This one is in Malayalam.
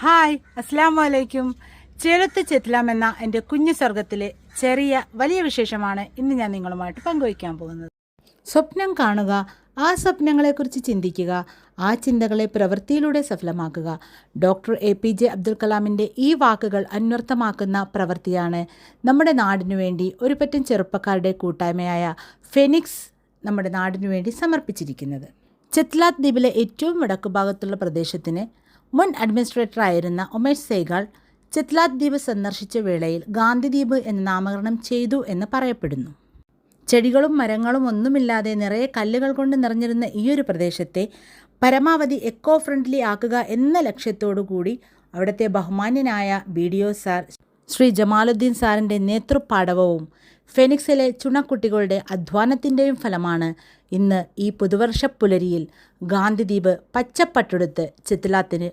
ഹായ്, അസ്സാം വലൈക്കും. ചേലത്ത് ചെത്ലാം എന്ന എൻ്റെ കുഞ്ഞു സ്വർഗത്തിലെ ചെറിയ വലിയ വിശേഷമാണ് ഇന്ന് ഞാൻ നിങ്ങളുമായിട്ട് പങ്കുവയ്ക്കാൻ പോകുന്നത്. സ്വപ്നം കാണുക, ആ സ്വപ്നങ്ങളെക്കുറിച്ച് ചിന്തിക്കുക, ആ ചിന്തകളെ പ്രവൃത്തിയിലൂടെ സഫലമാക്കുക. ഡോക്ടർ APJ അബ്ദുൽ കലാമിൻ്റെ ഈ വാക്കുകൾ അന്വർത്ഥമാക്കുന്ന പ്രവൃത്തിയാണ് നമ്മുടെ നാടിനു വേണ്ടി ഒരു പറ്റം ചെറുപ്പക്കാരുടെ കൂട്ടായ്മയായ ഫെനിക്സ് നമ്മുടെ നാടിനു വേണ്ടി സമർപ്പിച്ചിരിക്കുന്നത്. ചെത്ലാത്ത് ദ്വീപിലെ ഏറ്റവും വടക്കു ഭാഗത്തുള്ള പ്രദേശത്തിന് മുൻ അഡ്മിനിസ്ട്രേറ്ററായിരുന്ന ഉമേഷ് സേഗാൾ ചെത്ലാത്ത് ദ്വീപ് സന്ദർശിച്ച വേളയിൽ ഗാന്ധി ദ്വീപ് എന്ന് നാമകരണം ചെയ്തു എന്ന് പറയപ്പെടുന്നു. ചെടികളും മരങ്ങളും ഒന്നുമില്ലാതെ നിറയെ കല്ലുകൾ കൊണ്ട് നിറഞ്ഞിരുന്ന ഈയൊരു പ്രദേശത്തെ പരമാവധി എക്കോ ഫ്രണ്ട്ലി ആക്കുക എന്ന ലക്ഷ്യത്തോടു കൂടി അവിടുത്തെ ബഹുമാന്യനായ BDO സാർ ശ്രീ ജമാലുദ്ദീൻ സാറിൻ്റെ നേതൃപാടവവും ഫെനിക്സിലെ ചുണക്കുട്ടികളുടെ അധ്വാനത്തിൻ്റെയും ഫലമാണ് ഇന്ന് ഈ പുതുവർഷ പുലരിയിൽ ഗാന്ധി ദ്വീപ് പച്ചപ്പട്ടെടുത്ത് ചെത്ലാത്തിന്